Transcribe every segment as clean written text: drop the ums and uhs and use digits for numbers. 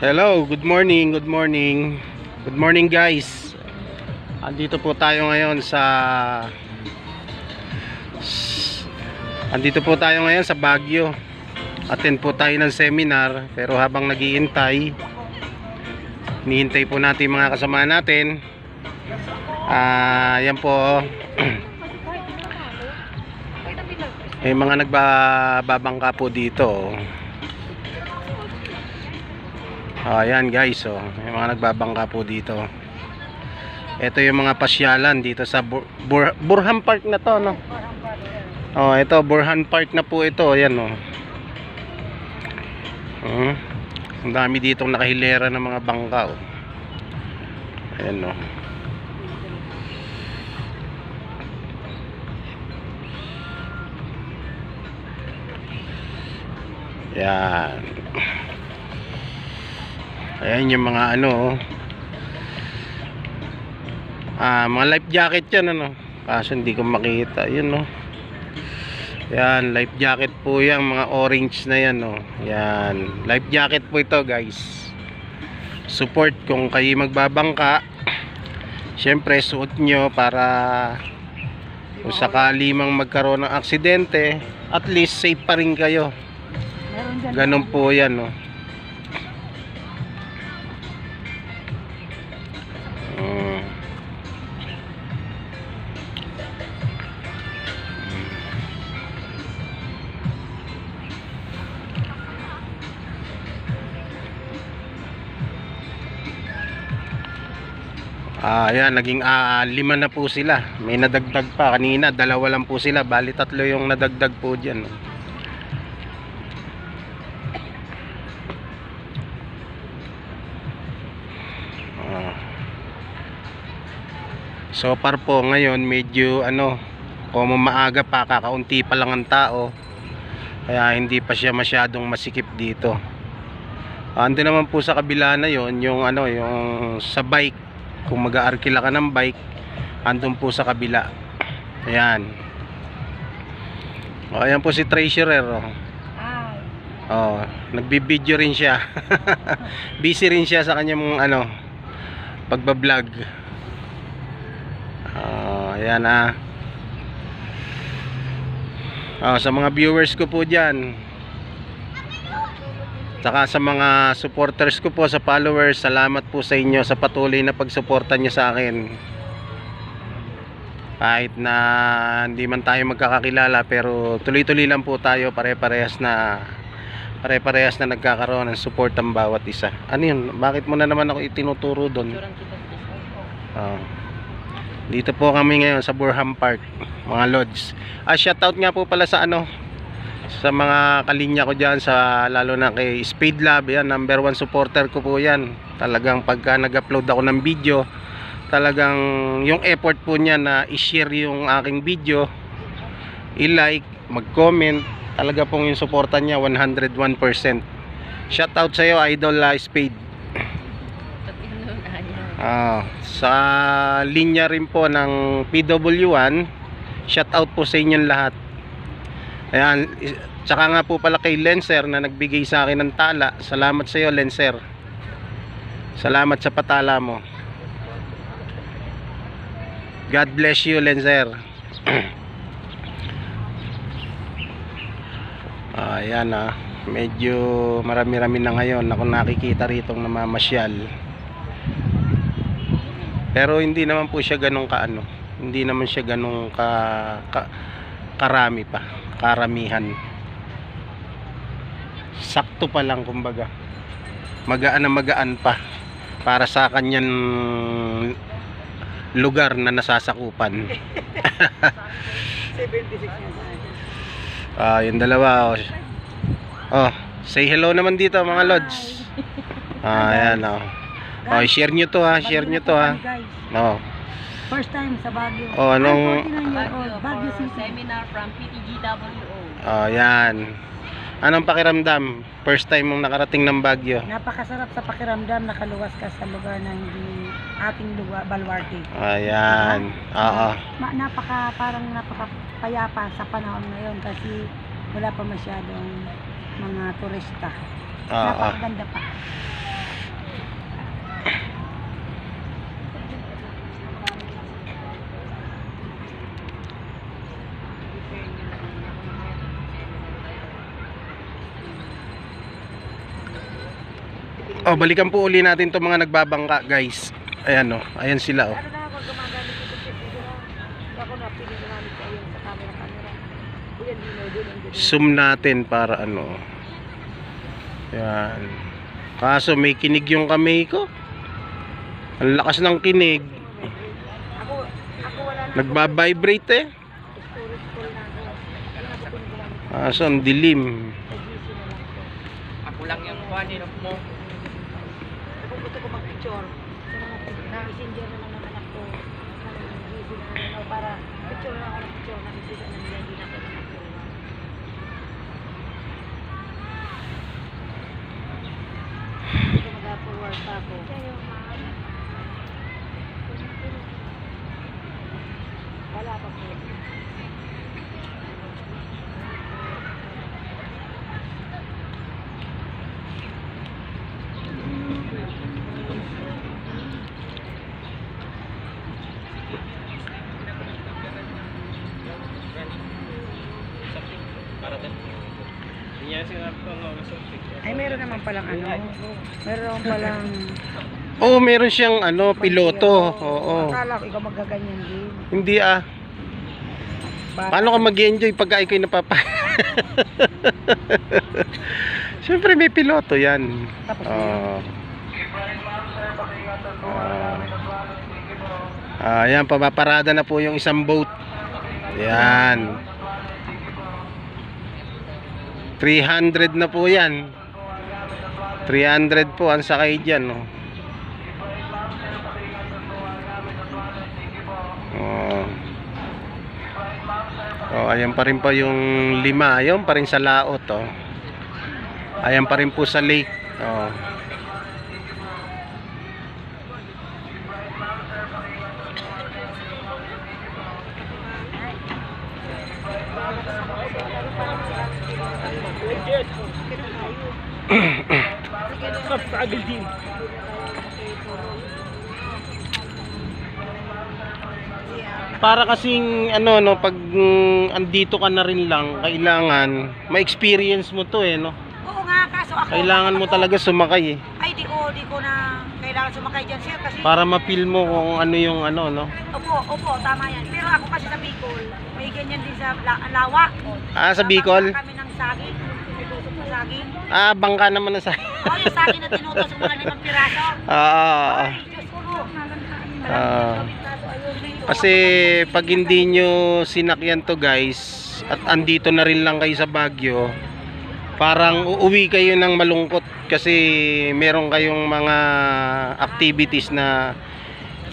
Hello, good morning, good morning. Good morning guys. Andito po tayo ngayon sa Baguio. Attend po tayo ng seminar, pero habang naghihintay, hinihintay po natin yung mga kasama natin. Yan po. May mga nagbabangka po dito. Ayan guys, may mga nagbabangka po dito. Ito yung mga pasyalan dito sa Burhan Park na to, no? Ito Burhan Park na po ito, ayan, no. Ang dami ditong nakahilera ng mga bangka, oh. Ayan, no. Yan. Ayan yung mga mga life jacket yan, kaso hindi ko makita yun, no. Yan, life jacket po yan, mga orange na yan, no. Yan, life jacket po ito guys. Support kung kayo magbabangka, syempre suot nyo para kung sakali mang magkaroon ng aksidente, at least safe pa rin kayo. Ganun po yan, no. Ayan, naging 5 na po sila. May nadagdag pa kanina, 2 lang po sila, bali 3 yung nadagdag po dyan, no? So far po ngayon medyo kung maaga pa, kakaunti pa lang ang tao, kaya hindi pa siya masyadong masikip dito. Ando naman po sa kabila na yon yung yung sa bike. Kung mag-aarkila ka ng bike, andun po sa kabila. Ayan. Ayan po si Treasurer, nagbibideo rin siya. Busy rin siya sa kanyang pagbablog. Ayan, sa mga viewers ko po dyan, saka sa mga supporters ko po, sa followers, salamat po sa inyo sa patuloy na pagsuporta nyo sa akin. Kahit na hindi man tayo magkakakilala, pero tuloy-tuloy lang po tayo, pare-parehas na nagkakaroon ng support ang bawat isa. Ano yun? Bakit mo na naman ako itinuturo doon? Dito po kami ngayon sa Burhan Park, mga lods. Shoutout nga po pala sa sa mga kalinya ko dyan, lalo na kay Speed Lab. Yan, number 1 supporter ko po yan. Talagang pagka nag-upload ako ng video, talagang yung effort po niya na i-share yung aking video, i-like, mag-comment, talaga pong yung suporta niya 101%. Shoutout sa iyo, Idol Speed. Sa linya rin po ng PW1, shoutout po sa inyong lahat. Ayan, tsaka nga po pala kay Lenser na nagbigay sa akin ng tala. Salamat sa iyo, Lenser. Salamat sa patala mo. God bless you, Lenser. Ayan, medyo marami-rami na ngayon ako nakikita rito ng namamasyal. Pero hindi naman po siya ganun hindi naman siya ganun karami pa, karamihan. Sakto pa lang, kumbaga. Magaan na magaan pa para sa kanyang lugar na nasasakupan. 76 yung dalawa. Say hello naman dito, mga lods. Ayan, share nyo to, share nyo to, First time sa Baguio. Anong 49-year-old, Baguio City. Seminar from PTGWO. Yan. Anong pakiramdam? First time mong nakarating ng Baguio. Napakasarap sa pakiramdam, nakaluwas ka sa lugar na hindi ating lugar, baluarte. Ayan. Parang napakapayapa sa panahon ngayon kasi wala pa masyadong mga turista. Napakaganda pa. Oh, balikan po uli natin 'tong mga nagbabangka, guys. Ayan oh, ayan sila oh. Ano na ako gumagamit dito dito na. Ako na pili namin sa iyo sa camera. Uyan din. Zoom natin para ano. Yan. Kaso may kinig yung kamay ko. Ang lakas ng kinig. Ako wala na. Nagba-vibrate eh. Storage full na ako. Ano na po ginagamit Kaso ang dilim. sa GC na lang ko. Ako lang yung kuhanin mo. Kung gusto ko mag-picture sa mga messenger na ng anak ko ng GC na ano, para picture na ako ng picture na messenger na nila hindi na ako mag-picture. Hindi ko mag-forward pa ako. Wala pa po. Ay, meron naman palang ano. Meron naman palang... Oh, meron siyang ano, piloto. Oo. Akala ko ikaw magaganyan din. Hindi ah. Paano ka mag-enjoy pag ikaw napapa? Siyempre may piloto 'yan. Tapos Ayan, papaparada na po yung isang boat. Ayan. 300 na po yan. 300 po ang sakay dyan. Ayan pa rin pa yung 5. Ayan pa rin sa laot. Ayan pa rin po sa lake. Para kasing ano no, pag andito ka na rin lang, kailangan ma-experience mo to no. Oo nga, kaso ako... Kailangan mo talaga sumakay Ay, di ko na kailangan sumakay dyan, sir, kasi... para ma-feel mo kung ano yung ano no. Opo, tama yan. Pero ako kasi sa Bicol, may ganyan din sa lawa. Sa Bicol? Kami ng saging, tinutusok ng saging. Bangka naman na sa. Yung saging na tinutusok mga 5 piraso. Ay, Diyos ko po. Kasi pag hindi nyo sinakyan to guys, at andito na rin lang kayo sa Baguio, parang uuwi kayo ng malungkot kasi meron kayong mga activities na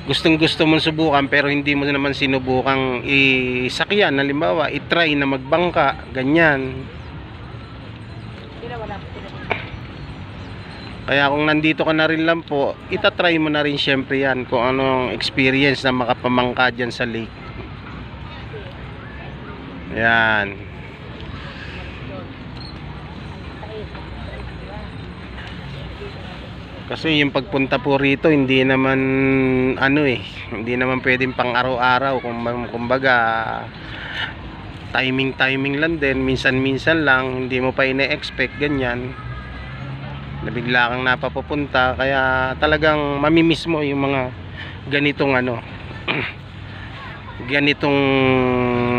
gustong gusto mong subukan pero hindi mo naman sinubukang isakyan. Halimbawa, itry na magbangka, ganyan. Kaya kung nandito ka na rin lang po, itatry mo na rin syempre yan kung anong experience na makapamangka dyan sa lake. Yan. Kasi yung pagpunta po rito hindi naman hindi naman pwedeng pang araw-araw, kumbaga timing lang din, minsan lang, hindi mo pa ine-expect ganyan. Nabigla kang napapupunta, kaya talagang mamimiss mo yung mga ganitong ganitong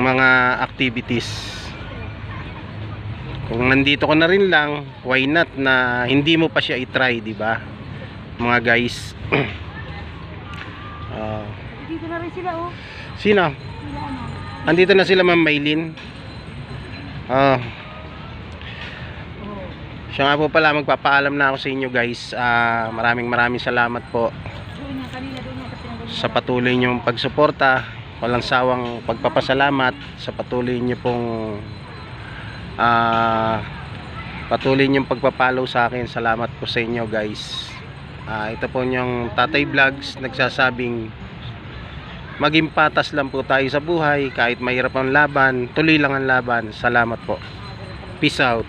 mga activities. Kung nandito ka na rin lang, why not na hindi mo pa siya i-try, di ba? Mga guys. Dito na rin sila, oh. Sino? Andito na sila, Ma'am Maylin. Siya nga po pala, magpapaalam na ako sa inyo guys. Maraming salamat po sa patuloy niyong pagsuporta, walang sawang pagpapasalamat sa patuloy niyo pong patuloy niyong pagpapalaw sa akin. Salamat po sa inyo guys. Ito po yung Tatay Vlogs nagsasabing maging patas lang po tayo sa buhay, kahit mahirap ang laban, tuloy lang ang laban. Salamat po. Peace out.